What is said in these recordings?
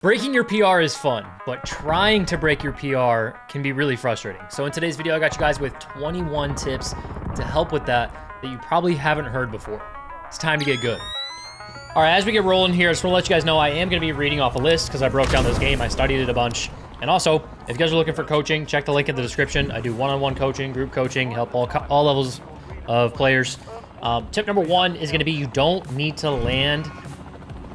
Breaking your PR is fun, but trying to break your PR can be really frustrating. So in today's video, I got you guys with 21 tips to help with that you probably haven't heard before. It's time to get good. All right, as we get rolling here, I just want to let you guys know I am going to be reading off a list because I broke down this game. I studied it a bunch. And also, if you guys are looking for coaching, check the link in the description. I do one-on-one coaching, group coaching, help all levels of players. Tip number one is going to be you don't need to land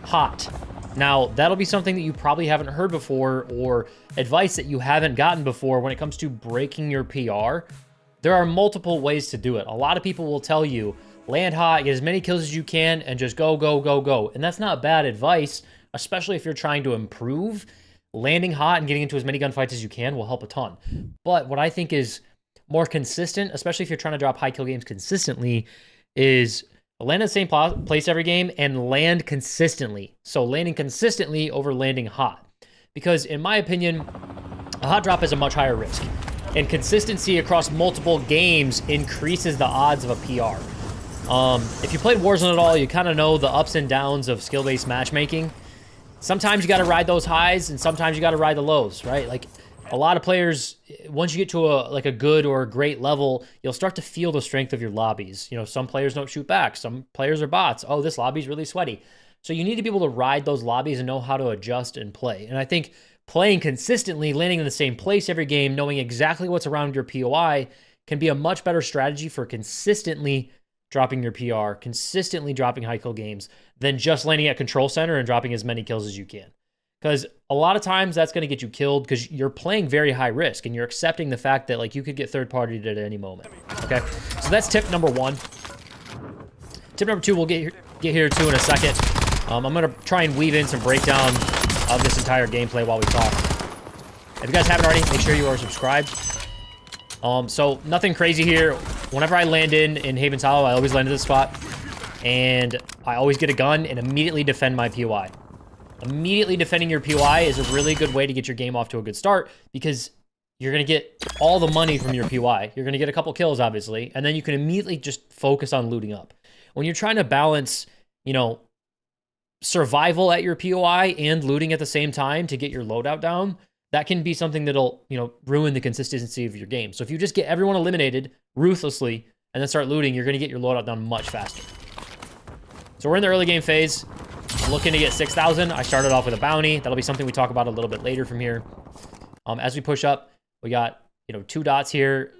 hot. Now, that'll be something that you probably haven't heard before or advice that you haven't gotten before when it comes to breaking your PR. There are multiple ways to do it. A lot of people will tell you, land hot, get as many kills as you can, and just go, go, go, go. And that's not bad advice, especially if you're trying to improve. Landing hot and getting into as many gunfights as you can will help a ton. But what I think is more consistent, especially if you're trying to drop high kill games consistently, is land in the same place every game and land consistently. So landing consistently over landing hot. Because in my opinion, a hot drop is a much higher risk. And consistency across multiple games increases the odds of a PR. If you played Warzone at all, you kind of know the ups and downs of skill-based matchmaking. Sometimes you got to ride those highs and sometimes you got to ride the lows, right? Like a lot of players, once you get to a good or a great level, you'll start to feel the strength of your lobbies. You know, some players don't shoot back. Some players are bots. Oh, this lobby's really sweaty. So you need to be able to ride those lobbies and know how to adjust and play. And I think playing consistently, landing in the same place every game, knowing exactly what's around your POI can be a much better strategy for consistently dropping your PR, consistently dropping high kill games than just landing at control center and dropping as many kills as you can. Because a lot of times that's going to get you killed because you're playing very high risk and you're accepting the fact that like you could get third partied at any moment. Okay, so that's tip number one. Tip number two, we'll get here to in a second. I'm going to try and weave in some breakdown of this entire gameplay while we talk. If you guys haven't already, make sure you are subscribed. So nothing crazy here. Whenever I land in Haven's Hollow, I always land at this spot. And I always get a gun and immediately defend my POI. Immediately defending your POI is a really good way to get your game off to a good start because you're going to get all the money from your POI. You're going to get a couple kills, obviously, and then you can immediately just focus on looting up. When you're trying to balance, you know, survival at your POI and looting at the same time to get your loadout down, that can be something that'll, you know, ruin the consistency of your game. So if you just get everyone eliminated ruthlessly and then start looting, you're going to get your loadout down much faster. So we're in the early game phase. I'm looking to get 6,000. I started off with a bounty. That'll be something we talk about a little bit later from here. As we push up, we got, you know, 2 dots here,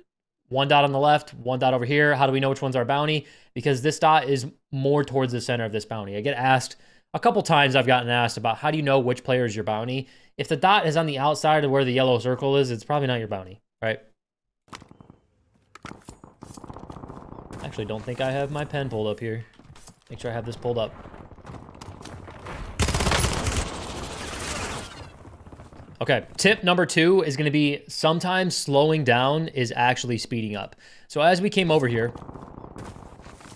1 dot on the left, 1 dot over here. How do we know which one's our bounty? Because this dot is more towards the center of this bounty. I get asked a couple times, I've gotten asked about how do you know which player is your bounty? If the dot is on the outside of where the yellow circle is, it's probably not your bounty, right? Actually, don't think I have my pen pulled up here. Make sure I have this pulled up. Okay, tip number 2 is going to be sometimes slowing down is actually speeding up. So as we came over here,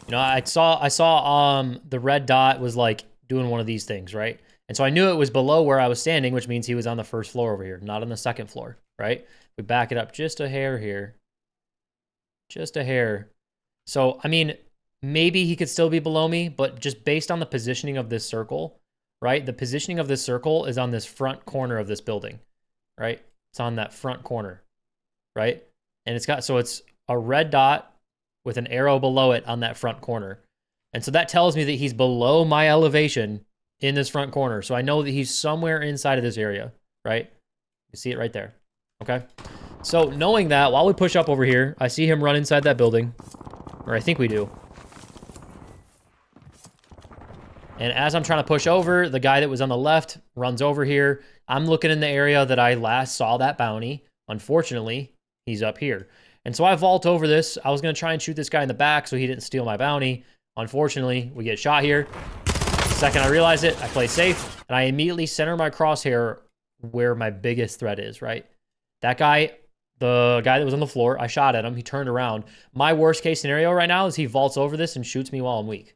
you know, I saw the red dot was like doing one of these things, right? And so I knew it was below where I was standing, which means he was on the first floor over here, not on the second floor, right? We back it up just a hair here. Just a hair. So, I mean, maybe he could still be below me, but just based on the positioning of this circle, right? The positioning of this circle is on this front corner of this building, right? It's on that front corner, right? And it's got, so it's a red dot with an arrow below it on that front corner. And so that tells me that he's below my elevation in this front corner. So I know that he's somewhere inside of this area, right? You see it right there, okay? So knowing that, while we push up over here, I see him run inside that building, or I think we do. And as I'm trying to push over, the guy that was on the left runs over here. I'm looking in the area that I last saw that bounty. Unfortunately, he's up here. And so I vault over this. I was going to try and shoot this guy in the back so he didn't steal my bounty. Unfortunately, we get shot here. The second I realize it, I play safe, and I immediately center my crosshair where my biggest threat is, right? That guy, the guy that was on the floor, I shot at him. He turned around. My worst case scenario right now is he vaults over this and shoots me while I'm weak,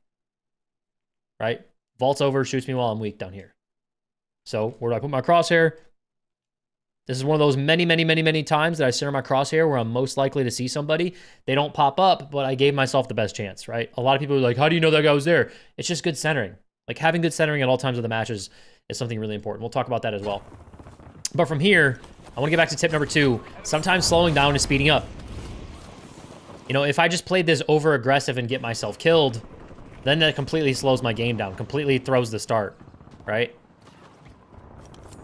right? Vaults over, shoots me while I'm weak down here. So where do I put my crosshair? This is one of those many times that I center my crosshair where I'm most likely to see somebody. They don't pop up, but I gave myself the best chance, right? A lot of people are like, how do you know that guy was there? It's just good centering. Like having good centering at all times of the matches is something really important. We'll talk about that as well. But from here, I want to get back to tip number 2. Sometimes slowing down is speeding up. You know, if I just played this over aggressive and get myself killed, then that completely slows my game down, completely throws the start, right?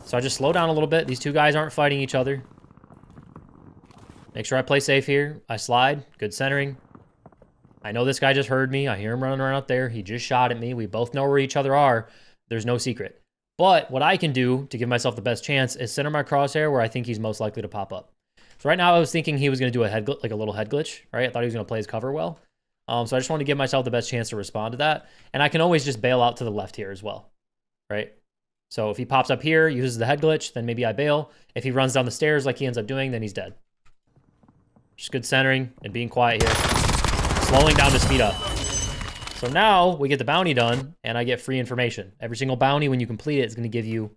So I just slow down a little bit. These two guys aren't fighting each other. Make sure I play safe here. I slide, good centering. I know this guy just heard me. I hear him running around out there. He just shot at me. We both know where each other are. There's no secret. But what I can do to give myself the best chance is center my crosshair where I think he's most likely to pop up. So right now I was thinking he was going to do a head like a little head glitch, right? I thought he was going to play his cover well. So I just want to give myself the best chance to respond to that. And I can always just bail out to the left here as well, right? So if he pops up here, uses the head glitch, then maybe I bail. If he runs down the stairs like he ends up doing, then he's dead. Just good centering and being quiet here. Slowing down to speed up. So now we get the bounty done and I get free information. Every single bounty, when you complete it, is going to give you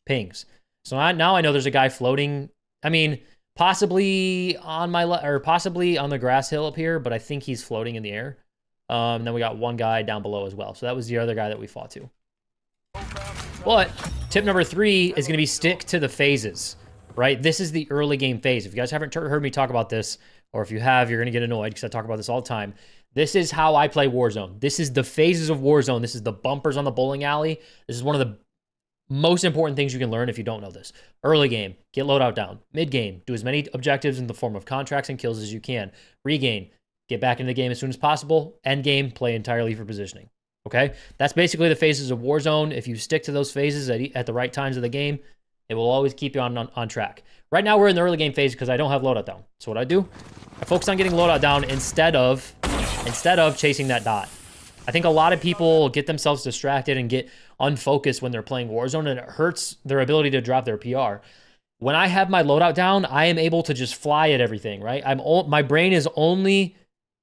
pings. So now I know there's a guy floating. I mean, possibly on my or possibly on the grass hill up here, but I think he's floating in the air. And then we got one guy down below as well. So that was the other guy that we fought to. But tip number 3 is going to be stick to the phases, right? This is the early game phase. If you guys haven't heard me talk about this, or if you have, you're going to get annoyed because I talk about this all the time. This is how I play Warzone. This is the phases of Warzone. This is the bumpers on the bowling alley. This is one of the most important things you can learn if you don't know this. Early game, get loadout down. Mid game, do as many objectives in the form of contracts and kills as you can. Regain, get back into the game as soon as possible. End game, play entirely for positioning. Okay? That's basically the phases of Warzone. If you stick to those phases at the right times of the game, it will always keep you on track. Right now, we're in the early game phase because I don't have loadout down. So what I do, I focus on getting loadout down instead of chasing that dot. I think a lot of people get themselves distracted and get unfocused when they're playing Warzone, and it hurts their ability to drop their PR. When I have my loadout down, I am able to just fly at everything, right? My brain is only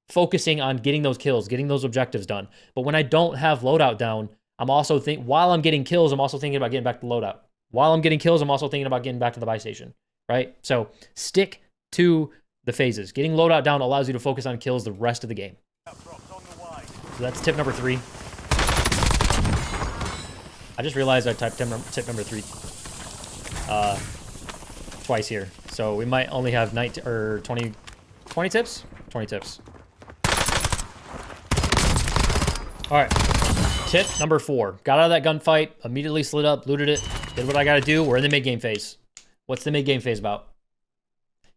focusing on getting those kills, getting those objectives done. But when I don't have loadout down, while I'm getting kills, I'm also thinking about getting back to loadout. While I'm getting kills, I'm also thinking about getting back to the buy station, right? So stick to the phases. Getting loadout down allows you to focus on kills the rest of the game. So that's tip number 3. I just realized I typed tip number 3 twice here. So we might only have 20 tips? 20 tips. All right. Tip number 4. Got out of that gunfight, immediately slid up, looted it, did what I got to do. We're in the mid-game phase. What's the mid-game phase about?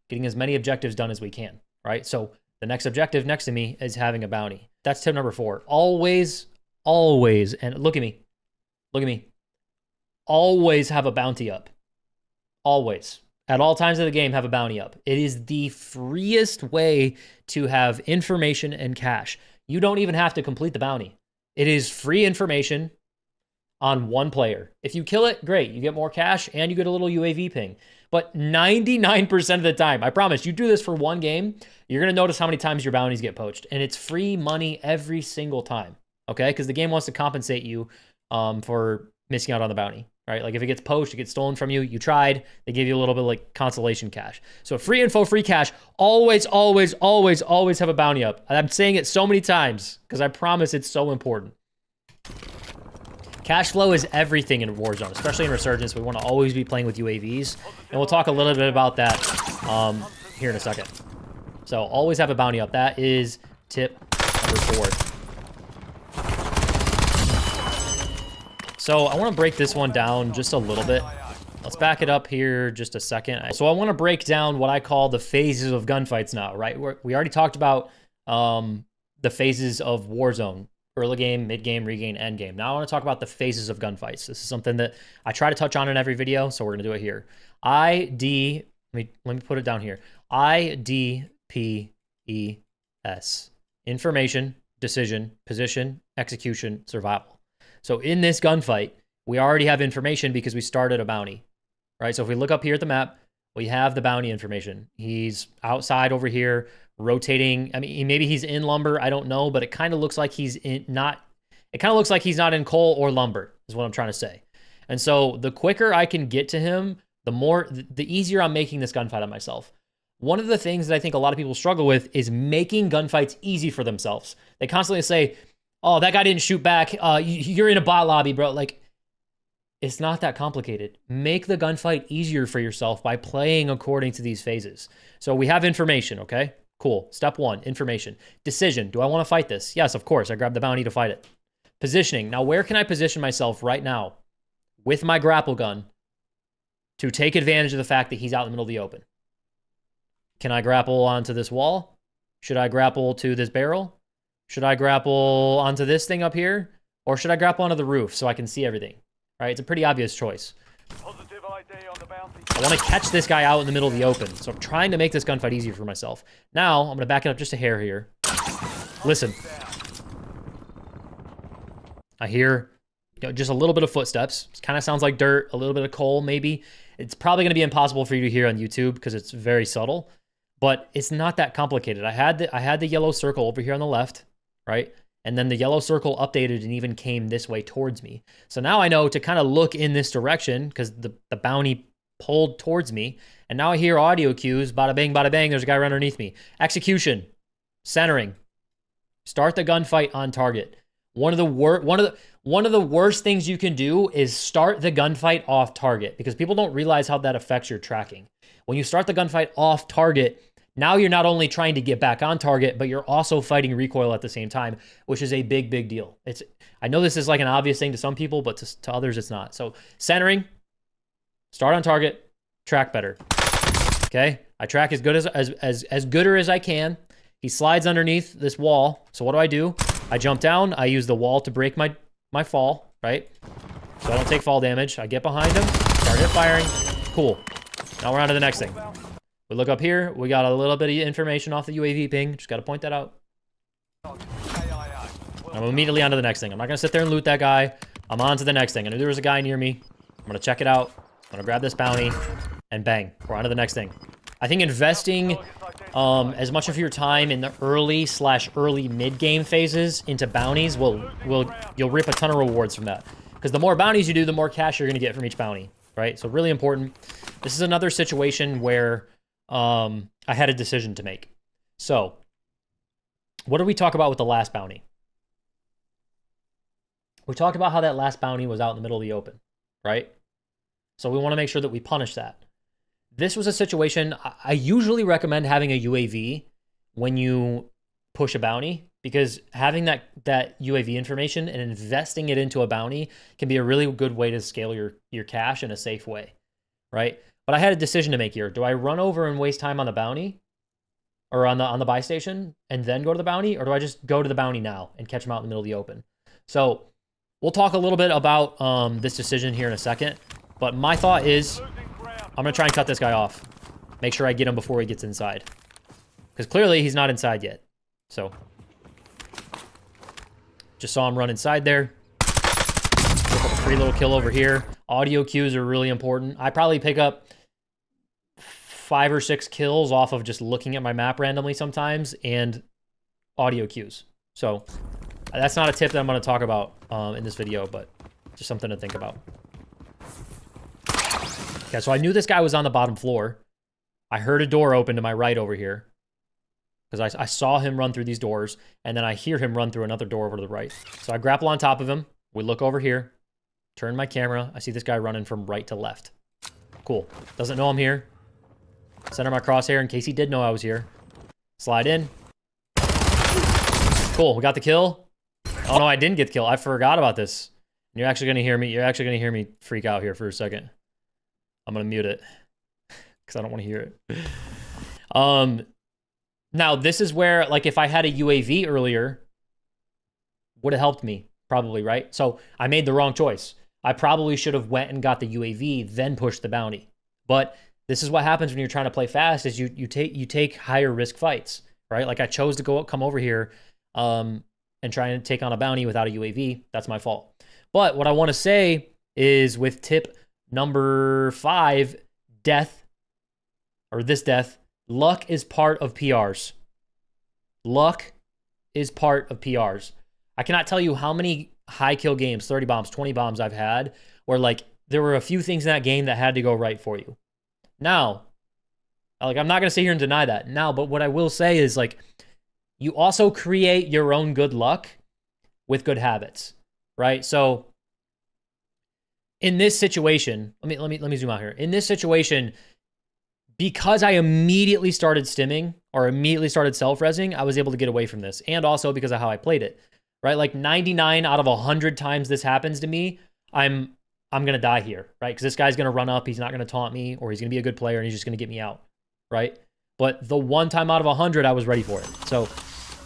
Getting as many objectives done as we can, right? So the next objective next to me is having a bounty. That's tip number 4. Always, and look at me. Always have a bounty up. Always. At all times of the game, have a bounty up. It is the freest way to have information and cash. You don't even have to complete the bounty. It is free information on one player. If you kill it, great. You get more cash and you get a little UAV ping. But 99% of the time, I promise, you do this for one game, you're going to notice how many times your bounties get poached. And it's free money every single time, okay? Because the game wants to compensate you for missing out on the bounty, right? Like if it gets poached, it gets stolen from you, you tried, they give you a little bit of like consolation cash. So free info, free cash, always have a bounty up. I'm saying it so many times because I promise it's so important. Cash flow is everything in Warzone, especially in Resurgence. We want to always be playing with UAVs, and we'll talk a little bit about that here in a second. So always have a bounty up. That is tip number 4. So I want to break this one down just a little bit. Let's back it up here just a second. So I want to break down what I call the phases of gunfights now, right? We already talked about the phases of Warzone. Early game, mid game, regain, end game. Now I want to talk about the phases of gunfights. This is something that I try to touch on in every video, so we're going to do it here. Let me put it down here. IDPES. Information, decision, position, execution, survival. So in this gunfight, we already have information because we started a bounty, right? So if we look up here at the map, we have the bounty information. He's outside over here, rotating. I mean, maybe he's in lumber. I don't know, but it kind of looks like he's not in coal or lumber is what I'm trying to say. And so the quicker I can get to him, the easier I'm making this gunfight on myself. One of the things that I think a lot of people struggle with is making gunfights easy for themselves. They constantly say, oh, that guy didn't shoot back. You're in a bot lobby, bro. Like, It's not that complicated. Make the gunfight easier for yourself by playing according to these phases. So we have information, okay? Cool. Step 1, information. Decision. Do I want to fight this? Yes, of course. I grab the bounty to fight it. Positioning. Now, where can I position myself right now with my grapple gun to take advantage of the fact that he's out in the middle of the open? Can I grapple onto this wall? Should I grapple to this barrel? Should I grapple onto this thing up here? Or should I grapple onto the roof so I can see everything? All right, it's a pretty obvious choice. I want to catch this guy out in the middle of the open, so I'm trying to make this gunfight easier for myself. Now, I'm going to back it up just a hair here. Listen. I hear just a little bit of footsteps. It kind of sounds like dirt, a little bit of coal maybe. It's probably going to be impossible for you to hear on YouTube because it's very subtle, but it's not that complicated. I had the yellow circle over here on the left, right? And then the yellow circle updated and even came this way towards me. So now I know to kind of look in this direction because the bounty pulled towards me. And now I hear audio cues. Bada bang, there's a guy right underneath me. Execution. Centering. Start the gunfight on target. One of the worst things you can do is start the gunfight off target because people don't realize how that affects your tracking. When you start the gunfight off target, now you're not only trying to get back on target, but you're also fighting recoil at the same time, which is a big, big deal. I know this is like an obvious thing to some people, but to others, it's not. So centering, start on target, track better. Okay, I track as good as gooder as I can. He slides underneath this wall. So what do? I jump down. I use the wall to break my fall, right? So I don't take fall damage. I get behind him, start hip firing. Cool. Now we're on to the next thing. We look up here. We got a little bit of information off the UAV ping. Just got to point that out. I'm immediately on to the next thing. I'm not going to sit there and loot that guy. I'm on to the next thing. I knew there was a guy near me. I'm going to check it out. I'm going to grab this bounty. And bang. We're on to the next thing. I think investing as much of your time in the early mid-game phases into bounties you'll reap a ton of rewards from that. Because the more bounties you do, the more cash you're going to get from each bounty. Right? So really important. This is another situation where I had a decision to make. So, what did we talk about with the last bounty? We talked about how that last bounty was out in the middle of the open, right? So we want to make sure that we punish that. This was a situation, I usually recommend having a UAV when you push a bounty, because having that UAV information and investing it into a bounty can be a really good way to scale your cash in a safe way, right? But I had a decision to make here. Do I run over and waste time on the bounty or on the buy station and then go to the bounty? Or do I just go to the bounty now and catch them out in the middle of the open? So we'll talk a little bit about this decision here in a second. But my thought is I'm going to try and cut this guy off. Make sure I get him before he gets inside. Because clearly he's not inside yet. So just saw him run inside there. Pick up a free little kill over here. Audio cues are really important. I probably pick up 5 or 6 kills off of just looking at my map randomly sometimes and audio cues. So that's not a tip that I'm going to talk about in this video, but just something to think about. Okay, so I knew this guy was on the bottom floor. I heard a door open to my right over here because I saw him run through these doors, and then I hear him run through another door over to the right. So I grapple on top of him. We look over here. Turn my camera. I see this guy running from right to left. Cool. Doesn't know I'm here. Center my crosshair in case he did know I was here. Slide in. Cool. We got the kill. Oh, no, I didn't get the kill. I forgot about this. You're actually going to hear me. You're actually going to hear me freak out here for a second. I'm going to mute it because I don't want to hear it. Now, this is where, like, if I had a UAV earlier, would have helped me. Probably, right? So I made the wrong choice. I probably should have went and got the UAV, then pushed the bounty. But this is what happens when you're trying to play fast: is you take higher risk fights, right? Like I chose to come over here and try and take on a bounty without a UAV. That's my fault. But what I want to say is with tip number 5, death, luck is part of PRs. Luck is part of PRs. I cannot tell you how many high kill games, 30 bombs, 20 bombs I've had where like there were a few things in that game that had to go right for you. Now, like I'm not going to sit here and deny that now, but what I will say is like you also create your own good luck with good habits, right? So in this situation, let me zoom out here. In this situation, because I immediately started stimming or immediately started self-resing, I was able to get away from this. And also because of how I played it, right? Like 99 out of 100 times this happens to me, I'm going to die here, right? Because this guy's going to run up. He's not going to taunt me, or he's going to be a good player and he's just going to get me out, right? But the one time out of 100, I was ready for it. So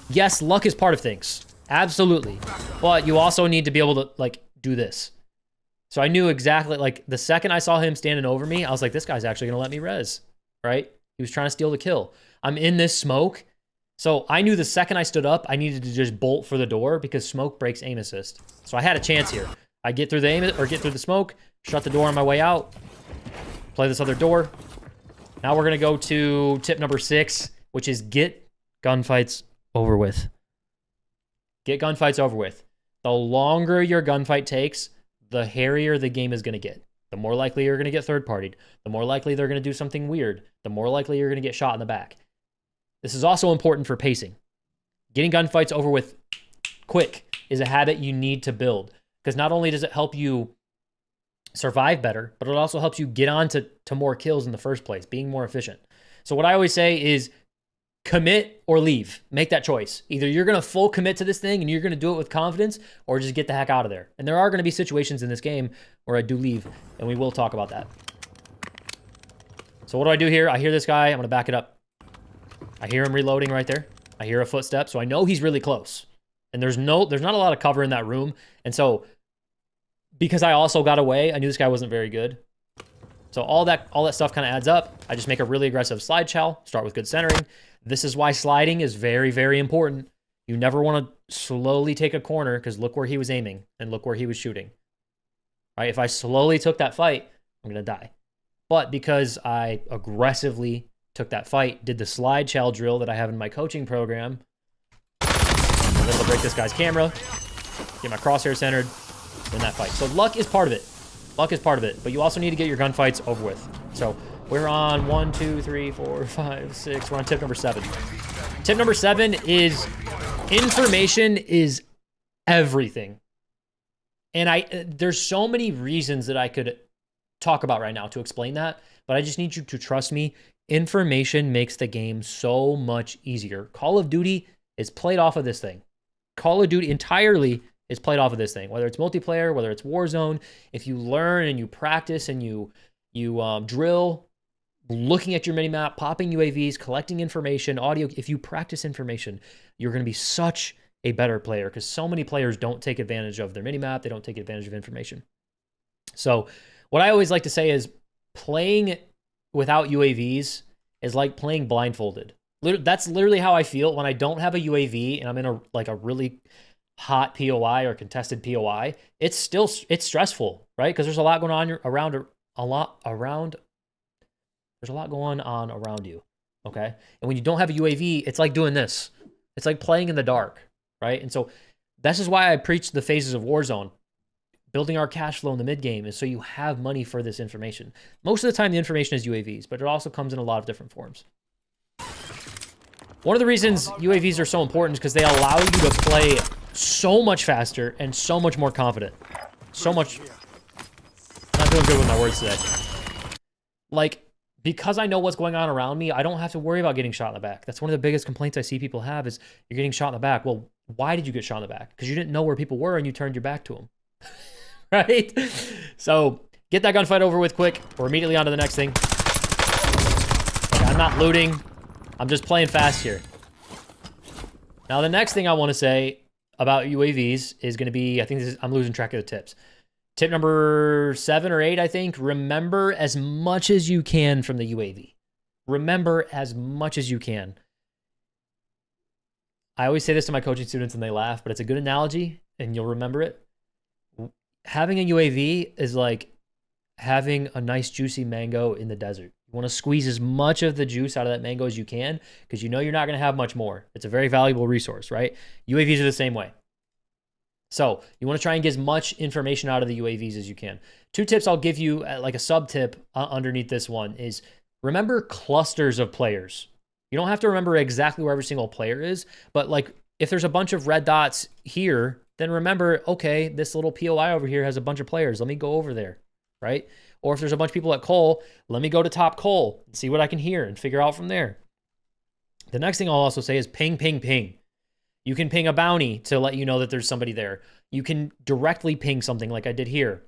yes, luck is part of things. Absolutely. But you also need to be able to like do this. So I knew exactly, like the second I saw him standing over me, I was like, this guy's actually going to let me res, right? He was trying to steal the kill. I'm in this smoke. So I knew the second I stood up, I needed to just bolt for the door because smoke breaks aim assist. So I had a chance here. I get through the aim or get through the smoke, shut the door on my way out, play this other door. Now we're going to go to tip number 6, which is get gunfights over with. Get gunfights over with. The longer your gunfight takes, the hairier the game is going to get. The more likely you're going to get third-partied. The more likely they're going to do something weird. The more likely you're going to get shot in the back. This is also important for pacing. Getting gunfights over with quick is a habit you need to build. Because not only does it help you survive better, but it also helps you get on to more kills in the first place, being more efficient. So what I always say is commit or leave. Make that choice. Either you're going to full commit to this thing and you're going to do it with confidence, or just get the heck out of there. And there are going to be situations in this game where I do leave, and we will talk about that. So what do I do here? I hear this guy. I'm going to back it up. I hear him reloading right there. I hear a footstep, so I know he's really close. And there's not a lot of cover in that room. And so because I also got away, I knew this guy wasn't very good. So all that stuff kind of adds up. I just make a really aggressive slide chow, start with good centering. This is why sliding is very, very important. You never want to slowly take a corner, because look where he was aiming and look where he was shooting. Right? If I slowly took that fight, I'm going to die. But because I aggressively took that fight, did the slide chow drill that I have in my coaching program, I'm able to break this guy's camera, get my crosshair centered, win that fight. So luck is part of it. Luck is part of it, but you also need to get your gunfights over with. So we're on 1, 2, 3, 4, 5, 6. We're on tip number 7. Tip number 7 is information is everything. And there's so many reasons that I could talk about right now to explain that, but I just need you to trust me. Information makes the game so much easier. Call of Duty is played off of this thing. Call of Duty entirely is played off of this thing, whether it's multiplayer, whether it's Warzone. If you learn and you practice and you drill, looking at your minimap, popping UAVs, collecting information, audio, if you practice information, you're going to be such a better player, because so many players don't take advantage of their minimap. They don't take advantage of information. So what I always like to say is playing without UAVs is like playing blindfolded. That's literally how I feel when I don't have a UAV and I'm in a really hot POI or contested POI. It's stressful, right? Because there's a lot going on there's a lot going on around you, okay? And when you don't have a UAV, it's like doing this. It's like playing in the dark, right? And so this is why I preach the phases of Warzone. Building our cash flow in the mid game is so you have money for this information. Most of the time, the information is UAVs, but it also comes in a lot of different forms. One of the reasons UAVs are so important is because they allow you to play so much faster and so much more confident. So much. Not doing good with my words today. Like, because I know what's going on around me, I don't have to worry about getting shot in the back. That's one of the biggest complaints I see people have is you're getting shot in the back. Well, why did you get shot in the back? Because you didn't know where people were and you turned your back to them. Right? So get that gunfight over with quick. We're immediately on to the next thing. Okay, I'm not looting. I'm just playing fast here. Now, the next thing I want to say about UAVs is going to be, I think I'm losing track of the tips. Tip number 7 or 8, I think. Remember as much as you can from the UAV. Remember as much as you can. I always say this to my coaching students and they laugh, but it's a good analogy and you'll remember it. Having a UAV is like having a nice juicy mango in the desert. You want to squeeze as much of the juice out of that mango as you can because you know you're not going to have much more. It's a very valuable resource, right? UAVs are the same way. So you want to try and get as much information out of the UAVs as you can. 2 tips I'll give you, like a sub tip underneath this one, is remember clusters of players. You don't have to remember exactly where every single player is, but like if there's a bunch of red dots here, then remember, okay, this little POI over here has a bunch of players. Let me go over there, right? Or if there's a bunch of people at coal, let me go to top coal and see what I can hear and figure out from there. The next thing I'll also say is ping, ping, ping. You can ping a bounty to let you know that there's somebody there. You can directly ping something like I did here.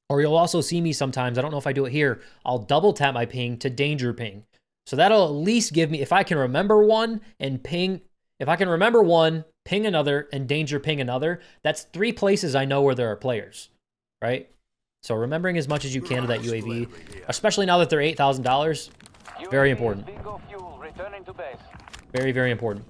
Or you'll also see me sometimes, I don't know if I do it here, I'll double tap my ping to danger ping. So that'll at least give me, if I can remember one and ping, if I can remember one, ping another, and danger ping another, that's 3 places I know where there are players, right? So remembering as much as you can of that UAV, especially now that they're $8,000, very important. Very, very important.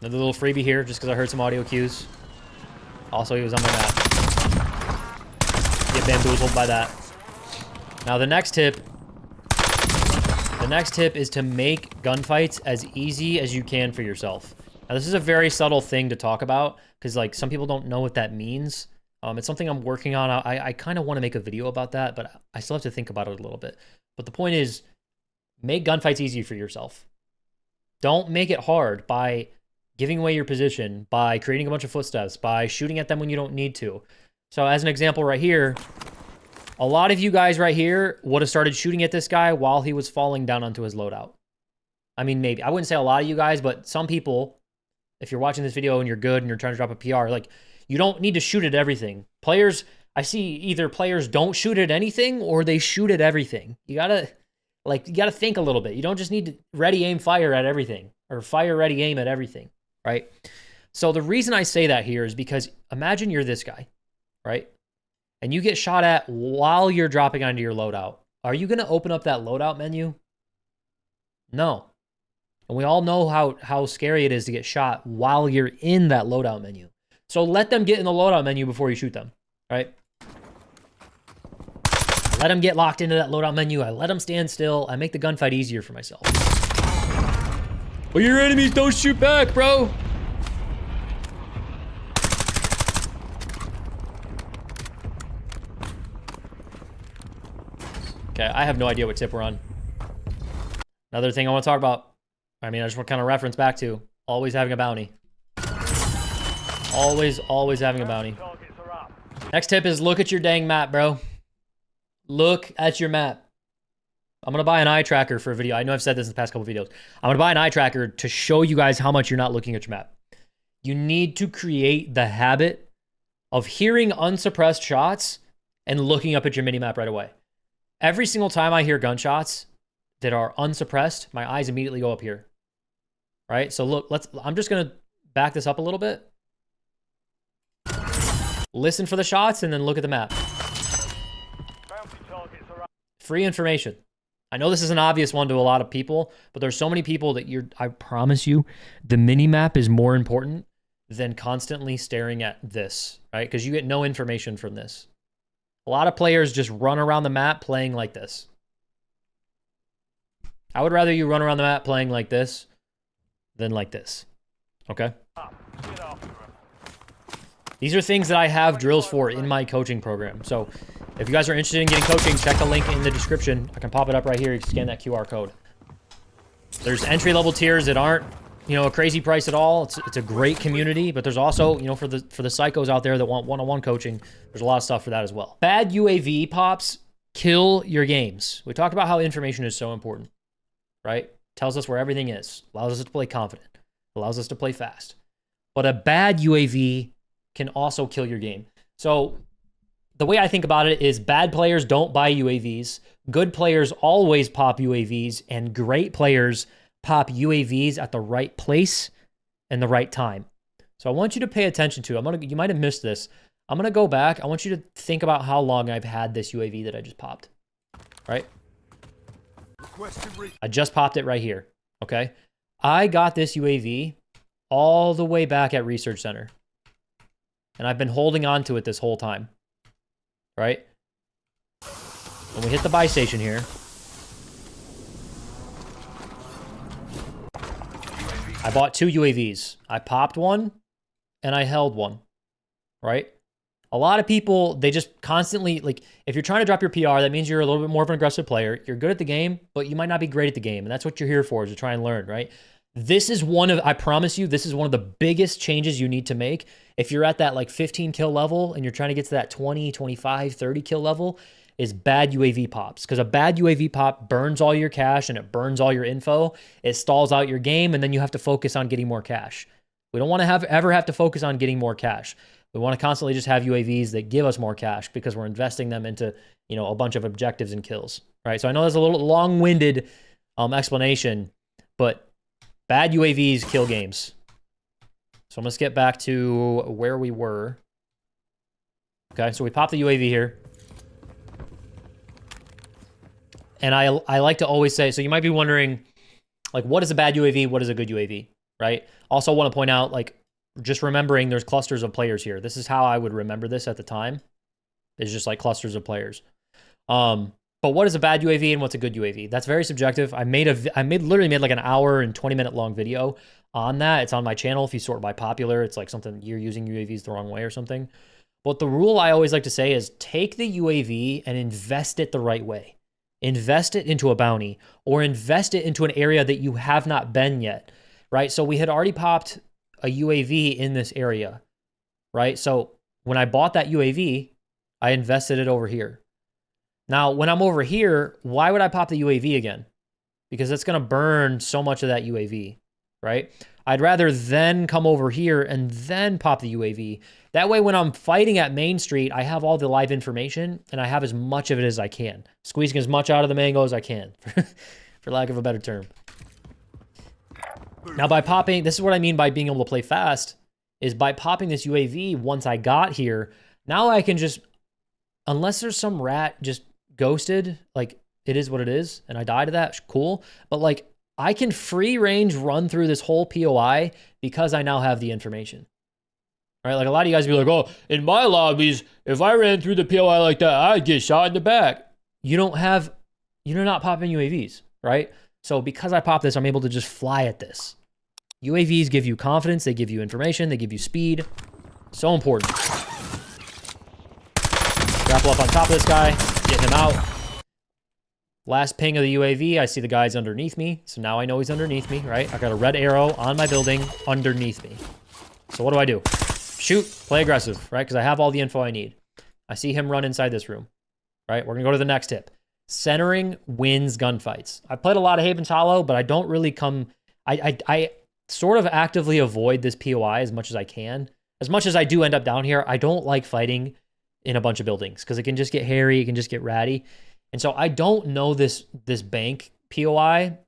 Another little freebie here, just because I heard some audio cues. Also, he was on my map. Get bamboozled by that. Now, the next tip is to make gunfights as easy as you can for yourself. Now, this is a very subtle thing to talk about, because like some people don't know what that means. It's something I'm working on. I kind of want to make a video about that, but I still have to think about it a little bit. But the point is, make gunfights easy for yourself. Don't make it hard by giving away your position, by creating a bunch of footsteps, by shooting at them when you don't need to. So as an example right here, a lot of you guys right here would have started shooting at this guy while he was falling down onto his loadout. I mean, maybe. I wouldn't say a lot of you guys, but some people, if you're watching this video and you're good and you're trying to drop a PR, like, you don't need to shoot at everything. Players, I see either players don't shoot at anything or they shoot at everything. You gotta think a little bit. You don't just need to ready, aim, fire at everything, or fire, ready, aim at everything, right? So the reason I say that here is because imagine you're this guy, right? And you get shot at while you're dropping onto your loadout. Are you gonna open up that loadout menu? No. And we all know how scary it is to get shot while you're in that loadout menu. So let them get in the loadout menu before you shoot them, right? Let them get locked into that loadout menu. I let them stand still. I make the gunfight easier for myself. Well, your enemies don't shoot back, bro. Okay, I have no idea what tip we're on. Another thing I want to talk about. I mean, I just want to kind of reference back to always having a bounty. Always having a bounty. Next tip is look at your dang map, bro. Look at your map. I'm going to buy an eye tracker for a video. I know I've said this in the past couple videos. I'm going to buy an eye tracker to show you guys how much you're not looking at your map. You need to create the habit of hearing unsuppressed shots and looking up at your mini-map right away. Every single time I hear gunshots that are unsuppressed, my eyes immediately go up here. Right? So look, I'm just going to back this up a little bit. Listen for the shots and then look at the map. Free information. I know this is an obvious one to a lot of people, but there's so many people that I promise you, the mini-map is more important than constantly staring at this, right? Because you get no information from this. A lot of players just run around the map playing like this. I would rather you run around the map playing like this than like this, okay? These are things that I have drills for in my coaching program. So if you guys are interested in getting coaching, check the link in the description. I can pop it up right here. You can scan that QR code. There's entry-level tiers that aren't, you know, a crazy price at all. It's a great community, but there's also, you know, for the psychos out there that want one-on-one coaching, there's a lot of stuff for that as well. Bad UAV pops kill your games. We talked about how information is so important, right? Tells us where everything is, allows us to play confident, allows us to play fast. But a bad UAV can also kill your game. So the way I think about it is bad players don't buy UAVs. Good players always pop UAVs, and great players pop UAVs at the right place and the right time. So I want you to pay attention to, you might have missed this. I'm gonna go back. I want you to think about how long I've had this UAV that I just popped, right? I just popped it right here, okay? I got this UAV all the way back at Research Center. And I've been holding on to it this whole time, right? When we hit the buy station here, I bought 2 UAVs. I popped one and I held one, right? A lot of people, they just constantly, like, if you're trying to drop your PR, that means you're a little bit more of an aggressive player. You're good at the game, but you might not be great at the game. And that's what you're here for, is to try and learn, right? This is one of, I promise you, this is one of the biggest changes you need to make. If you're at that like 15 kill level and you're trying to get to that 20, 25, 30 kill level, is bad UAV pops. Because a bad UAV pop burns all your cash and it burns all your info. It stalls out your game, and then you have to focus on getting more cash. We don't want to ever have to focus on getting more cash. We want to constantly just have UAVs that give us more cash because we're investing them into, you know, a bunch of objectives and kills, right? So I know that's a little long-winded explanation, but bad UAVs kill games. So I'm going to skip back to where we were. Okay, so we popped the UAV here. And I like to always say, so you might be wondering, like, what is a bad UAV? What is a good UAV, right? Also want to point out, like, just remembering there's clusters of players here. This is how I would remember this at the time. It's just like clusters of players. But what is a bad UAV and what's a good UAV? That's very subjective. I literally made like an hour and 20-minute long video on that. It's on my channel. If you sort by popular, it's like something you're using UAVs the wrong way or something. But the rule I always like to say is take the UAV and invest it the right way. Invest it into a bounty or invest it into an area that you have not been yet, right? So we had already popped a UAV in this area, right? So when I bought that UAV, I invested it over here. Now, when I'm over here, why would I pop the UAV again? Because it's going to burn so much of that UAV, right? I'd rather then come over here and then pop the UAV. That way, when I'm fighting at Main Street, I have all the live information and I have as much of it as I can. Squeezing as much out of the mango as I can, for lack of a better term. Now, by popping, this is what I mean by being able to play fast, is by popping this UAV once I got here, now I can just, unless there's some rat just ghosted, like, it is what it is, and I die to that, cool. But, like, I can free range run through this whole POI because I now have the information. Right? Like, a lot of you guys be like, oh, in my lobbies, if I ran through the POI like that, I'd get shot in the back. You're not popping UAVs, right? So because I pop this, I'm able to just fly at this. UAVs give you confidence, they give you information, they give you speed. So important. Grapple up on top of this guy, get him out. Last ping of the UAV, I see the guy's underneath me. So now I know he's underneath me, right? I got a red arrow on my building underneath me. So what do? Shoot, play aggressive, right? Because I have all the info I need. I see him run inside this room, right? We're going to go to the next tip. Centering wins gunfights. I played a lot of Haven's Hollow, but I don't really come... I sort of actively avoid this POI as much as I can. As much as I do end up down here, I don't like fighting in a bunch of buildings because it can just get hairy, it can just get ratty. And so I don't know this bank POI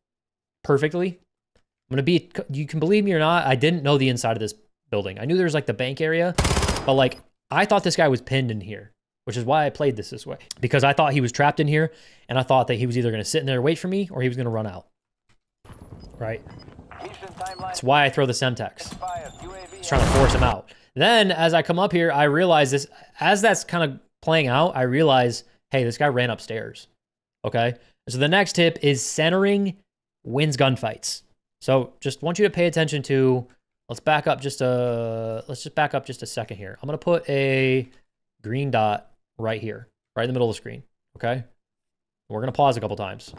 perfectly. I'm going to be... You can believe me or not, I didn't know the inside of this building. I knew there was like the bank area, but like I thought this guy was pinned in here, which is why I played this way. Because I thought he was trapped in here, and I thought that he was either going to sit in there and wait for me, or he was going to run out. Right? That's why I throw the Semtex. Just trying to force him out. Then, as I come up here, I realize this, as that's kind of playing out, I realize, hey, this guy ran upstairs. Okay? So the next tip is centering wins gunfights. So just want you to pay attention to, let's just back up just a second here. I'm going to put a green dot right here, right in the middle of the screen. Okay? We're going to pause a couple times.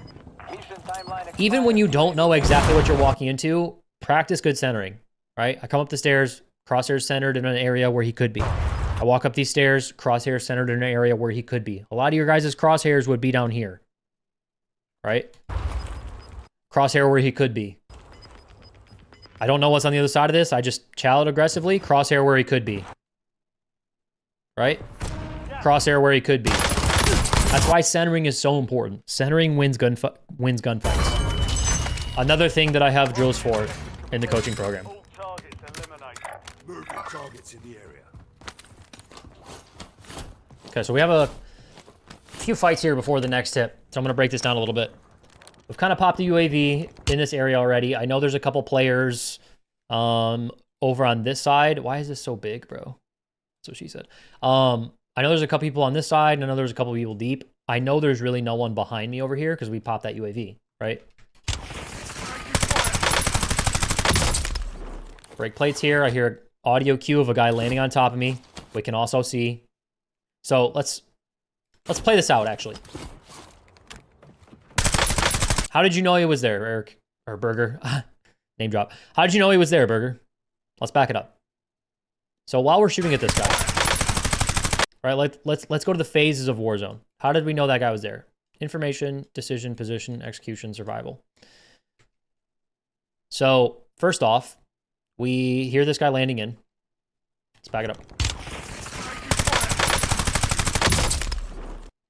Even when you don't know exactly what you're walking into, practice good centering, right? I come up the stairs, crosshairs centered in an area where he could be. I walk up these stairs, crosshairs centered in an area where he could be. A lot of your guys' crosshairs would be down here, right? Crosshair where he could be. I don't know what's on the other side of this. I just chow it aggressively. Crosshair where he could be. Right? Crosshair where he could be. That's why centering is so important. Centering wins gunfights. Another thing that I have drills for in the coaching program. Okay, so we have a few fights here before the next tip. So I'm going to break this down a little bit. We've kind of popped the UAV in this area already. I know there's a couple players over on this side. Why is this so big, bro? That's what she said. I know there's a couple people on this side, and I know there's a couple people deep. I know there's really no one behind me over here because we popped that UAV, right? Break plates here. I hear audio cue of a guy landing on top of me. We can also see. So let's play this out, actually. How did you know he was there, Eric? Or Berger? Name drop. How did you know he was there, Berger? Let's back it up. So while we're shooting at this guy, right? Let's go to the phases of Warzone. How did we know that guy was there? Information, decision, position, execution, survival. So first off, we hear this guy landing in. Let's back it up.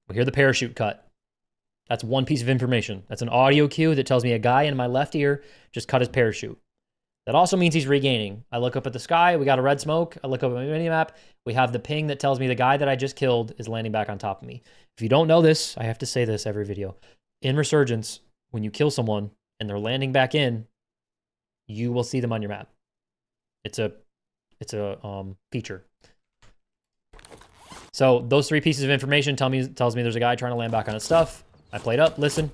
We hear the parachute cut. That's one piece of information. That's an audio cue that tells me a guy in my left ear just cut his parachute. That also means he's regaining. I look up at the sky. We got a red smoke. I look up at my minimap. We have the ping that tells me the guy that I just killed is landing back on top of me. If you don't know this, I have to say this every video. In Resurgence, when you kill someone and they're landing back in, you will see them on your map. It's a feature. So those three pieces of information tells me there's a guy trying to land back on his stuff. I played up, listen.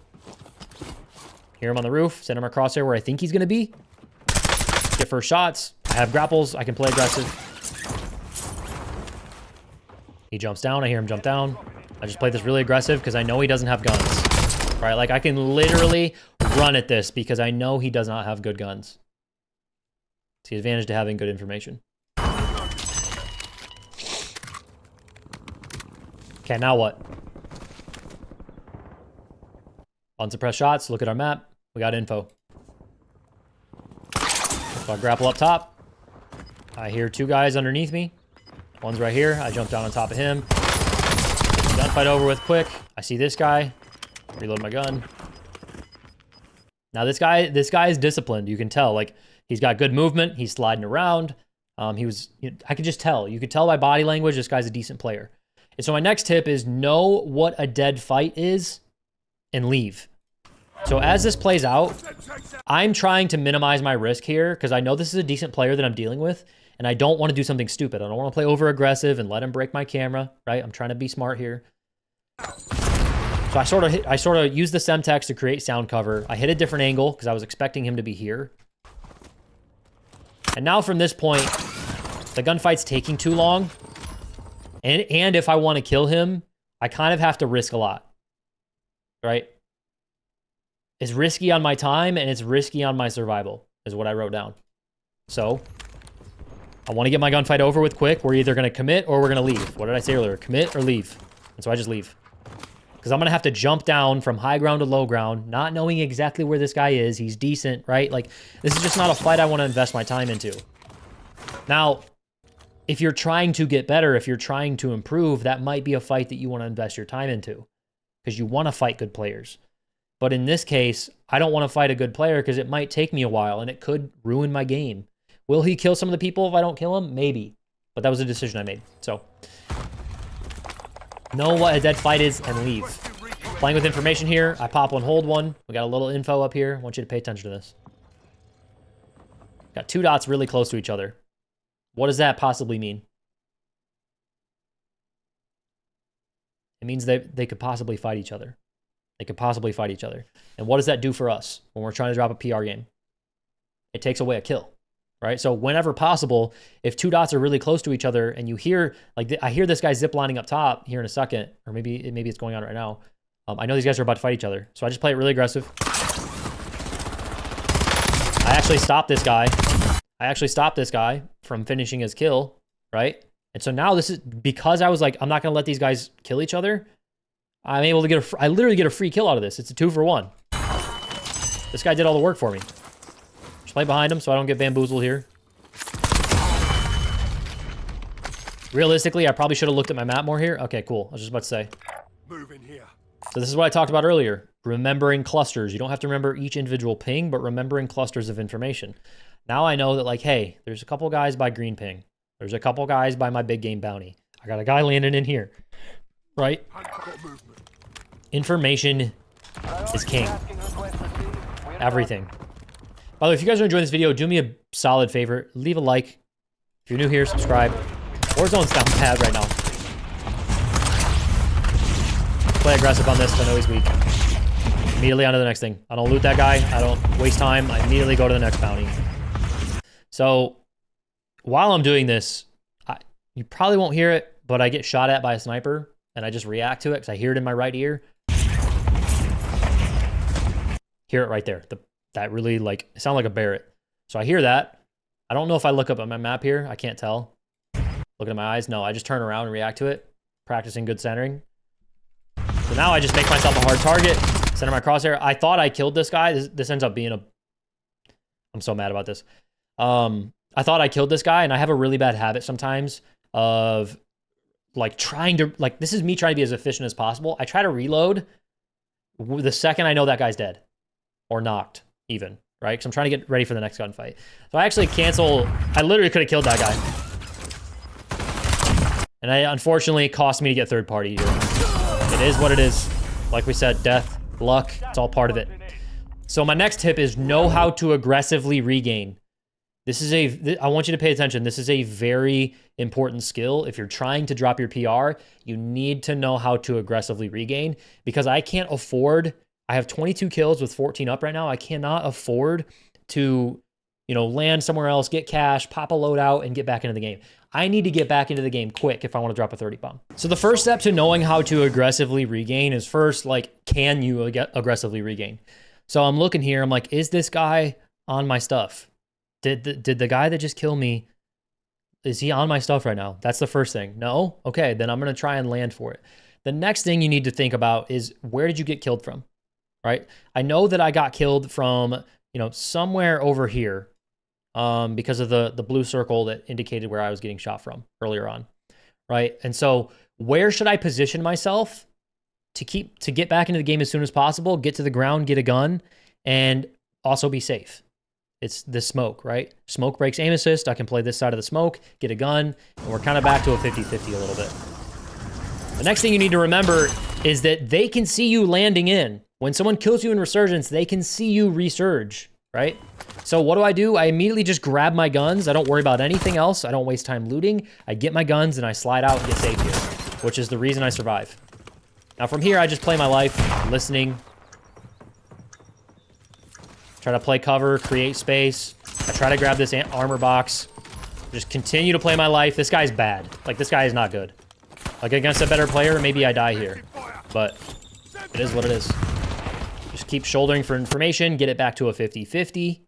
Hear him on the roof, send him a crosshair where I think he's gonna be. Get first shots. I have grapples, I can play aggressive. He jumps down, I hear him jump down. I just play this really aggressive because I know he doesn't have guns. Right, like I can literally run at this because I know he does not have good guns. It's the advantage to having good information. Okay, now what? Unsuppressed shots, look at our map. We got info. So I grapple up top. I hear two guys underneath me. One's right here. I jump down on top of him. Gunfight over with quick. I see this guy. Reload my gun. Now this guy is disciplined. You can tell. Like, he's got good movement. He's sliding around. I could just tell. You could tell by body language this guy's a decent player. And so my next tip is know what a dead fight is and leave. So as this plays out, I'm trying to minimize my risk here because I know this is a decent player that I'm dealing with, and I don't want to do something stupid. I don't want to play over aggressive and let him break my camera, right? I'm trying to be smart here. So I sort of use the Semtex to create sound cover. I hit a different angle because I was expecting him to be here. And now from this point, the gunfight's taking too long. And if I want to kill him, I kind of have to risk a lot, right? It's risky on my time and it's risky on my survival is what I wrote down. So I want to get my gunfight over with quick. We're either going to commit or we're going to leave. What did I say earlier? Commit or leave. And so I just leave. Because I'm going to have to jump down from high ground to low ground, not knowing exactly where this guy is. He's decent, right? Like, this is just not a fight I want to invest my time into. Now, if you're trying to get better, if you're trying to improve, that might be a fight that you want to invest your time into. Because you want to fight good players. But in this case, I don't want to fight a good player because it might take me a while and it could ruin my game. Will he kill some of the people if I don't kill him? Maybe. But that was a decision I made. So, know what a dead fight is and leave. Playing with information here. I pop one, hold one. We got a little info up here. I want you to pay attention to this. Got two dots really close to each other. What does that possibly mean? It means they could possibly fight each other. They could possibly fight each other. And what does that do for us when we're trying to drop a PR game? It takes away a kill, right? So whenever possible, if two dots are really close to each other and you hear, like I hear this guy ziplining up top here in a second, or maybe it's going on right now. I know these guys are about to fight each other. So I just play it really aggressive. I actually stopped this guy from finishing his kill, right? And so now this is because I was like, I'm not going to let these guys kill each other. I'm able to get I literally get a free kill out of this. It's a 2-for-1. This guy did all the work for me. Just play behind him so I don't get bamboozled here. Realistically, I probably should have looked at my map more here. Okay, cool. I was just about to say. Move in here. So this is what I talked about earlier. Remembering clusters. You don't have to remember each individual ping, but remembering clusters of information. Now I know that, like, hey, there's a couple guys by green ping. There's a couple guys by my big game bounty. I got a guy landing in here. Right? Information is king. Everything. By the way, if you guys are enjoying this video, do me a solid favor. Leave a like. If you're new here, subscribe. Warzone's down bad right now. Play aggressive on this. I know he's weak. Immediately on to the next thing. I don't loot that guy. I don't waste time. I immediately go to the next bounty. So, while I'm doing this, you probably won't hear it, but I get shot at by a sniper. And I just react to it because I hear it in my right ear. Hear it right there. That really, like, it sounded like a Barrett. So I hear that. I don't know if I look up at my map here. I can't tell. Looking at my eyes. No, I just turn around and react to it. Practicing good centering. So now I just make myself a hard target. Center my crosshair. I thought I killed this guy. This ends up being a... I'm so mad about this. I thought I killed this guy, and I have a really bad habit sometimes of like trying to... Like, this is me trying to be as efficient as possible. I try to reload the second I know that guy's dead. Or knocked, even. Right? Because I'm trying to get ready for the next gunfight. So I actually cancel... I literally could have killed that guy. And unfortunately, it cost me to get third party here. It is what it is. Like we said, death, luck, it's all part of it. So my next tip is know how to aggressively regain. This is I want you to pay attention. This is a very important skill. If you're trying to drop your PR, you need to know how to aggressively regain, because I can't afford... I have 22 kills with 14 up right now. I cannot afford to, you know, land somewhere else, get cash, pop a loadout, and get back into the game. I need to get back into the game quick if I want to drop a 30 bomb. So the first step to knowing how to aggressively regain is first, like, can you aggressively regain? So I'm looking here. I'm like, is this guy on my stuff? Did the guy that just killed me, is he on my stuff right now? That's the first thing. No? Okay, then I'm going to try and land for it. The next thing you need to think about is, where did you get killed from? Right? I know that I got killed from, you know, somewhere over here because of the blue circle that indicated where I was getting shot from earlier on, right? And so where should I position myself to get back into the game as soon as possible, get to the ground, get a gun, and also be safe? It's the smoke, right? Smoke breaks aim assist. I can play this side of the smoke, get a gun, and we're kind of back to a 50-50 a little bit. The next thing you need to remember is that they can see you landing in. When someone kills you in Resurgence, they can see you resurge, right? So what do? I immediately just grab my guns. I don't worry about anything else. I don't waste time looting. I get my guns and I slide out and get safe here, which is the reason I survive. Now from here, I just play my life, listening. Try to play cover, create space. I try to grab this armor box. Just continue to play my life. This guy's bad. Like, this guy is not good. Like, against a better player, maybe I die here. But it is what it is. Just keep shouldering for information, get it back to a 50-50,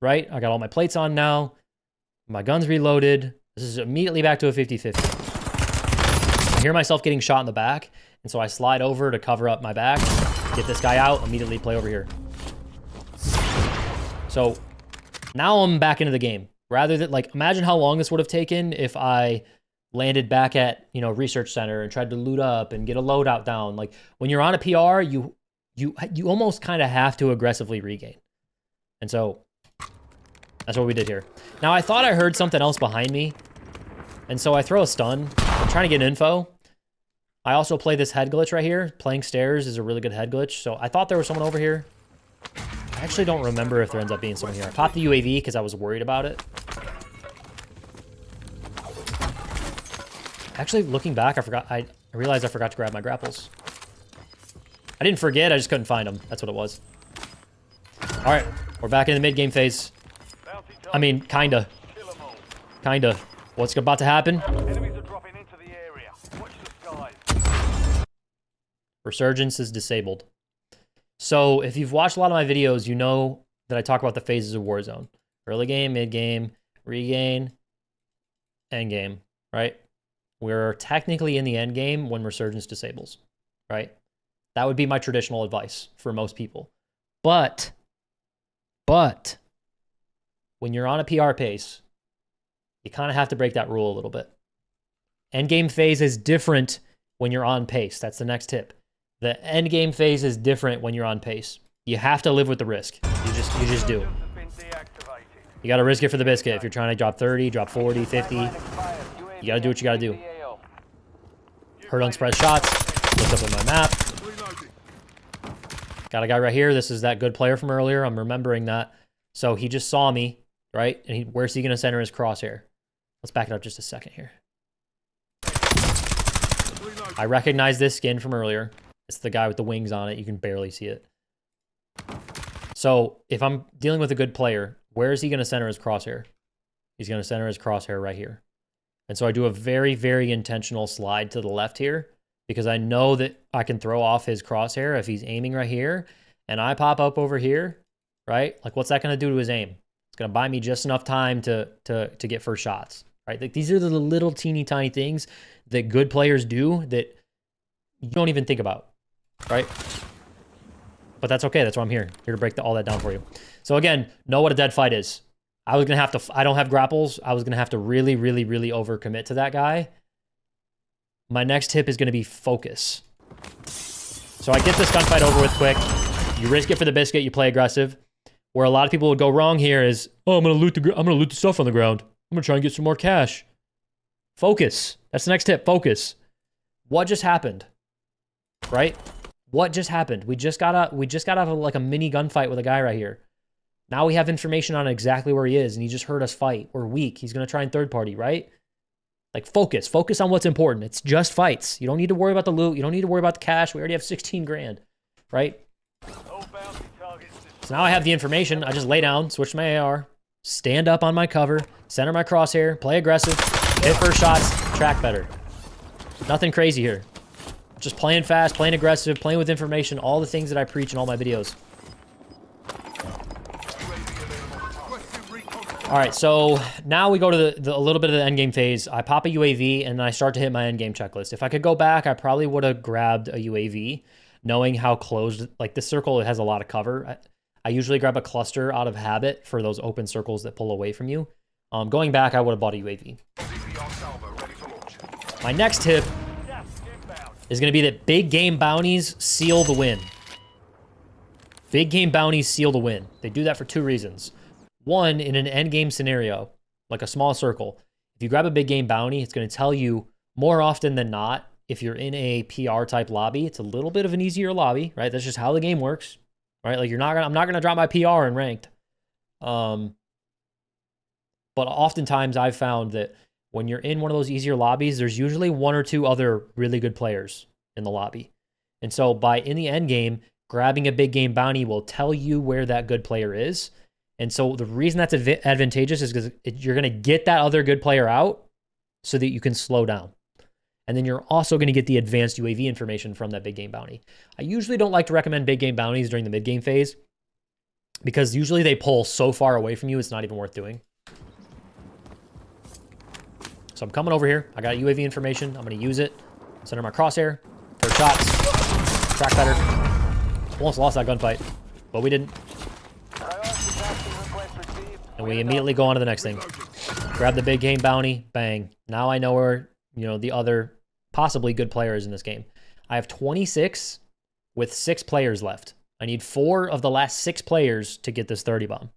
right? I got all my plates on now. My gun's reloaded. This is immediately back to a 50-50. I hear myself getting shot in the back, and so I slide over to cover up my back, get this guy out, immediately play over here. So now I'm back into the game. Rather than, like, imagine how long this would have taken if I landed back at, you know, Research Center and tried to loot up and get a loadout down. Like, when you're on a PR, you almost kind of have to aggressively regain. And so that's what we did here. Now, I thought I heard something else behind me, and so I throw a stun. I'm trying to get info. I also play this head glitch right here. Playing stairs is a really good head glitch. So I thought there was someone over here. I actually don't remember if there ends up being someone here. I popped the UAV because I was worried about it. Actually, looking back, I realized I forgot to grab my grapples. I didn't forget, I just couldn't find them. That's what it was. All right, we're back in the mid-game phase. I mean, kinda. Kinda. What's about to happen? Enemies are dropping into the area. Watch the skies. Resurgence is disabled. So, if you've watched a lot of my videos, you know that I talk about the phases of Warzone. Early game, mid-game, regain, end game, right? We're technically in the end game when Resurgence disables, right? That would be my traditional advice for most people. But, when you're on a PR pace, you kind of have to break that rule a little bit. End game phase is different when you're on pace. That's the next tip. The end game phase is different when you're on pace. You have to live with the risk. You just do. You got to risk it for the biscuit. If you're trying to drop 30, drop 40, 50, you got to do what you got to do. Heard unspread shots. Looked up on my map. Got a guy right here. This is that good player from earlier. I'm remembering that. So he just saw me, right? And where's he going to center his crosshair? Let's back it up just a second here. I recognize this skin from earlier. It's the guy with the wings on it. You can barely see it. So if I'm dealing with a good player, where is he going to center his crosshair? He's going to center his crosshair right here. And so I do a very, very intentional slide to the left here because I know that I can throw off his crosshair if he's aiming right here and I pop up over here, right? Like, what's that going to do to his aim? It's gonna buy me just enough time to get first shots, right? Like these are the little teeny tiny things that good players do that you don't even think about, right? But that's okay. That's why I'm here to break all that down for you. So again, know what a dead fight is. I was gonna have to. I don't have grapples. I was gonna have to really overcommit to that guy. My next tip is gonna be focus. So I get this gunfight over with quick. You risk it for the biscuit. You play aggressive. Where a lot of people would go wrong here is, oh, I'm gonna loot the stuff on the ground. I'm gonna try and get some more cash. Focus. That's the next tip. Focus. What just happened? Right? What just happened? We just got out of like a mini gunfight with a guy right here. Now we have information on exactly where he is, and he just heard us fight. We're weak. He's gonna try and third party, right? Like focus. Focus on what's important. It's just fights. You don't need to worry about the loot. You don't need to worry about the cash. We already have 16 grand, right? So now I have the information. I just lay down, switch to my AR, stand up on my cover, center my crosshair, play aggressive, hit first shots, track better. Nothing crazy here. Just playing fast, playing aggressive, playing with information, all the things that I preach in all my videos. All right, so now we go to a little bit of the endgame phase. I pop a UAV, and then I start to hit my endgame checklist. If I could go back, I probably would have grabbed a UAV, knowing how closed, like this circle has a lot of cover. I usually grab a cluster out of habit for those open circles that pull away from you. Going back, I would have bought a UAV. My next tip is going to be that big game bounties seal the win. Big game bounties seal the win. They do that for two reasons. One, in an end game scenario, like a small circle, if you grab a big game bounty, it's going to tell you more often than not, if you're in a PR type lobby, it's a little bit of an easier lobby, right? That's just how the game works, right? Like I'm not going to drop my PR in ranked. But oftentimes I've found that when you're in one of those easier lobbies, there's usually one or two other really good players in the lobby. And so in the end game, grabbing a big game bounty will tell you where that good player is. And so the reason that's advantageous is because you're going to get that other good player out so that you can slow down. And then you're also going to get the advanced UAV information from that big game bounty. I usually don't like to recommend big game bounties during the mid game phase because usually they pull so far away from you, it's not even worth doing. So I'm coming over here. I got UAV information. I'm going to use it. Center my crosshair. First shots. Track better. Almost lost that gunfight, but we didn't. And we immediately go on to the next thing. Grab the big game bounty. Bang. Now I know where, the other possibly good players in this game. I have 26 with 6 players left. I need 4 of the last 6 players to get this 30 bomb.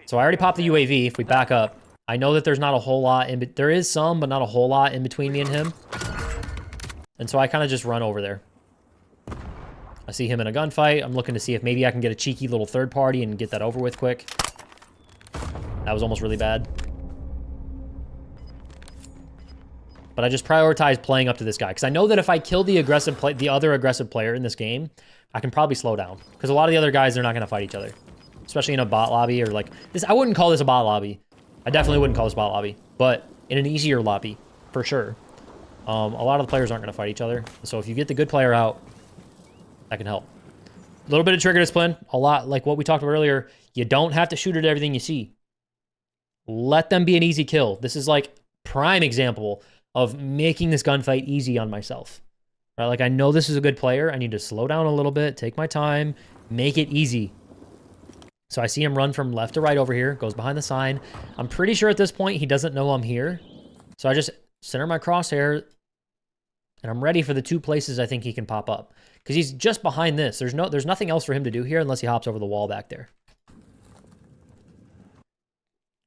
So I already popped the UAV. If we back up, I know that there's not a whole lot there is some, but not a whole lot in between me and him. And so I kind of just run over there. I see him in a gunfight. I'm looking to see if maybe I can get a cheeky little third party and get that over with quick. That was almost really bad. But I just prioritize playing up to this guy because I know that if I kill the other aggressive player in this game, I can probably slow down because a lot of the other guys, they're not going to fight each other, especially in a bot lobby or like this. I wouldn't call this a bot lobby. I definitely wouldn't call this a bot lobby, but in an easier lobby for sure. A lot of the players aren't going to fight each other. So if you get the good player out, that can help. A little bit of trigger discipline, a lot like what we talked about earlier. You don't have to shoot at everything you see. Let them be an easy kill. This is like prime example of making this gunfight easy on myself. Right? Like I know this is a good player. I need to slow down a little bit, take my time, make it easy. So I see him run from left to right over here, goes behind the sign. I'm pretty sure at this point he doesn't know I'm here. So I just center my crosshair and I'm ready for the 2 places I think he can pop up. Because he's just behind this. There's nothing else for him to do here unless he hops over the wall back there.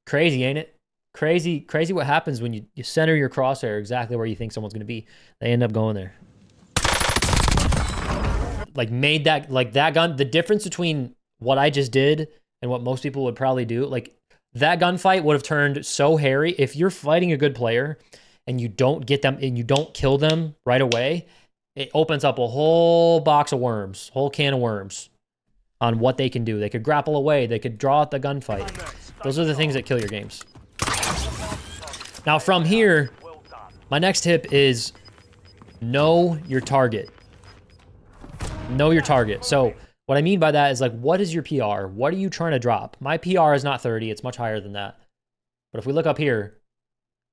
Crazy, ain't it? Crazy what happens when you center your crosshair exactly where you think someone's going to be. They end up going there. Like made that, like that gun, the difference between what I just did and what most people would probably do, like that gunfight would have turned so hairy. If you're fighting a good player and you don't get them and you don't kill them right away, it opens up a whole box of worms, whole can of worms on what they can do. They could grapple away. They could draw out the gunfight. Those are the things that kill your games. Now from here, my next tip is know your target. Know your target. So What I mean by that is like, what is your PR? What are you trying to drop? My PR is not 30. It's much higher than that. But if we look up here,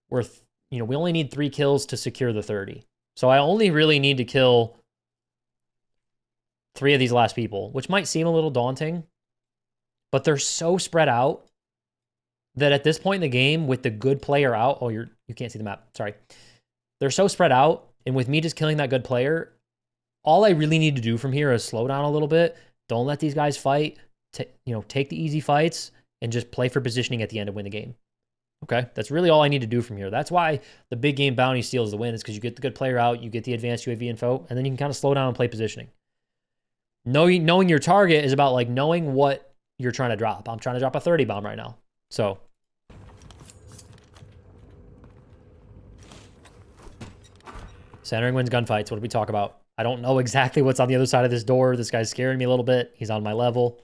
we only need 3 kills to secure the 30. So I only really need to kill 3 of these last people, which might seem a little daunting, but they're so spread out that at this point in the game, with the good player out, you can't see the map, sorry. They're so spread out, and with me just killing that good player, all I really need to do from here is slow down a little bit. Don't let these guys fight. Take the easy fights and just play for positioning at the end and win the game. Okay, that's really all I need to do from here. That's why the big game bounty steals the win, is because you get the good player out, you get the advanced UAV info, and then you can kind of slow down and play positioning. Knowing your target is about like knowing what you're trying to drop. I'm trying to drop a 30 bomb right now. So centering wins gunfights. What did we talk about? I don't know exactly what's on the other side of this door. This guy's scaring me a little bit. He's on my level.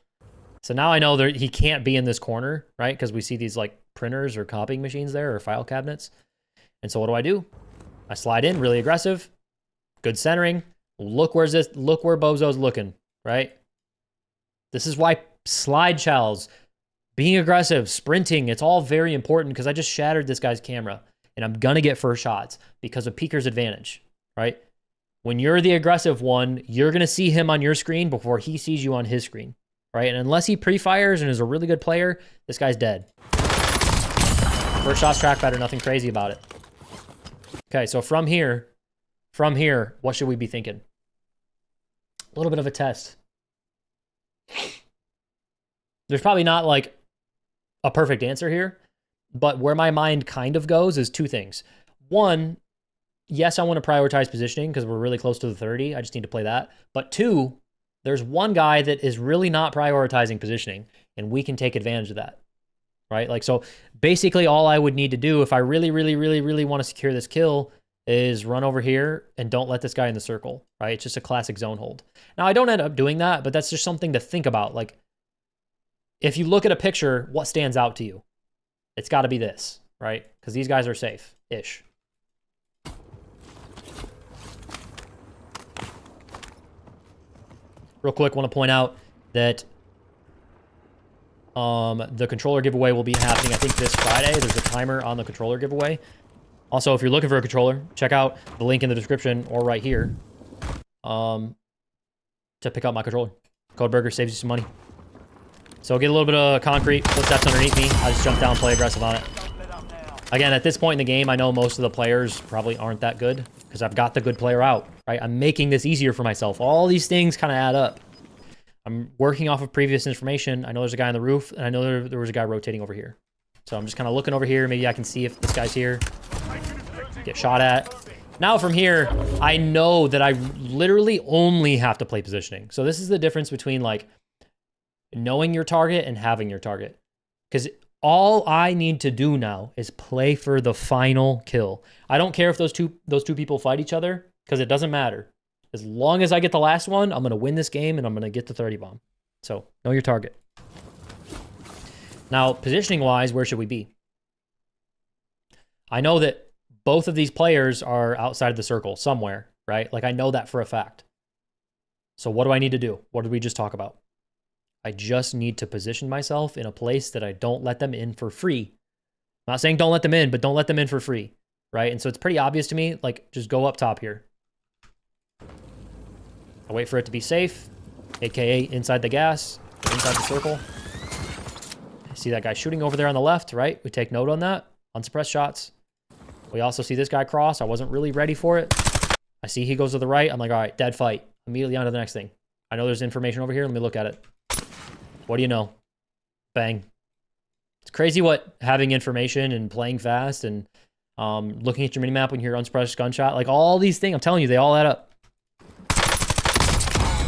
So now I know that he can't be in this corner, right? Because we see these like printers or copying machines there, or file cabinets. And so what do? I slide in, really aggressive. Good centering. Look where Bozo's looking, right? This is why slide shells, being aggressive, sprinting, it's all very important, because I just shattered this guy's camera and I'm going to get first shots because of Peeker's advantage, right? When you're the aggressive one, you're going to see him on your screen before he sees you on his screen, right? And unless he pre-fires and is a really good player, this guy's dead. First shot's track better, nothing crazy about it. Okay, so from here, what should we be thinking? A little bit of a test. There's probably not like a perfect answer here, but where my mind kind of goes is 2 things. One, yes, I want to prioritize positioning because we're really close to the 30. I just need to play that. But 2, there's one guy that is really not prioritizing positioning, and we can take advantage of that, right? Like, so basically all I would need to do if I really want to secure this kill is run over here and don't let this guy in the circle, right? It's just a classic zone hold. Now, I don't end up doing that, but that's just something to think about. Like, if you look at a picture, what stands out to you? It's got to be this, right? Because these guys are safe-ish. Real quick, want to point out that the controller giveaway will be happening, I think, this Friday. There's a timer on the controller giveaway. Also, if you're looking for a controller, check out the link in the description or right here to pick up my controller. Code Berger saves you some money. So get a little bit of concrete, footsteps underneath me. I just jump down and play aggressive on it. Again, at this point in the game, I know most of the players probably aren't that good because I've got the good player out, right? I'm making this easier for myself. All these things kind of add up. I'm working off of previous information. I know there's a guy on the roof, and I know there was a guy rotating over here. So I'm just kind of looking over here. Maybe I can see if this guy's here. Get shot at. Now from here, I know that I literally only have to play positioning. So this is the difference between like knowing your target and having your target. Because all I need to do now is play for the final kill. I don't care if those two people fight each other, because it doesn't matter. As long as I get the last one, I'm going to win this game and I'm going to get the 30 bomb. So know your target. Now, positioning wise, where should we be? I know that both of these players are outside of the circle somewhere, right? Like, I know that for a fact. So what do I need to do? What did we just talk about? I just need to position myself in a place that I don't let them in for free. I'm not saying don't let them in, but don't let them in for free, right? And so it's pretty obvious to me, like, just go up top here. I wait for it to be safe, aka inside the gas, inside the circle. I see that guy shooting over there on the left, right? We take note on that. Unsuppressed shots. We also see this guy cross. I wasn't really ready for it. I see he goes to the right. I'm like, all right, dead fight. Immediately on to the next thing. I know there's information over here. Let me look at it. What do you know? Bang. It's crazy what having information and playing fast and looking at your minimap when you hear unsuppressed gunshot, like all these things, I'm telling you, they all add up.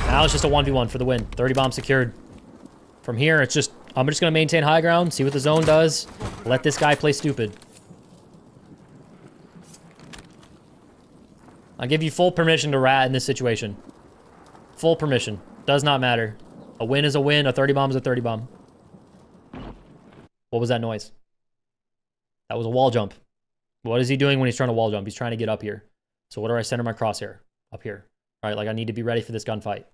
Now it's just a 1v1 for the win. 30 bombs secured. From here, it's just, I'm just going to maintain high ground, see what the zone does, let this guy play stupid. I'll give you full permission to rat in this situation. Full permission. Does not matter. A win is a win. A 30 bomb is a 30 bomb. What was that noise? That was a wall jump. What is he doing when he's trying to wall jump? He's trying to get up here. So what do I center my crosshair? Up here. All right, like I need to be ready for this gunfight.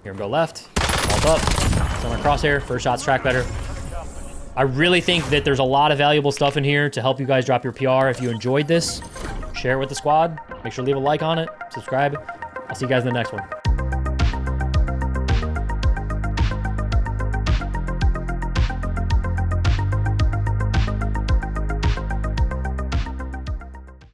Hear him go left. Vault up. It's on my crosshair. First shot's track better. I really think that there's a lot of valuable stuff in here to help you guys drop your PR. If you enjoyed this, share it with the squad. Make sure to leave a like on it. Subscribe. I'll see you guys in the next one.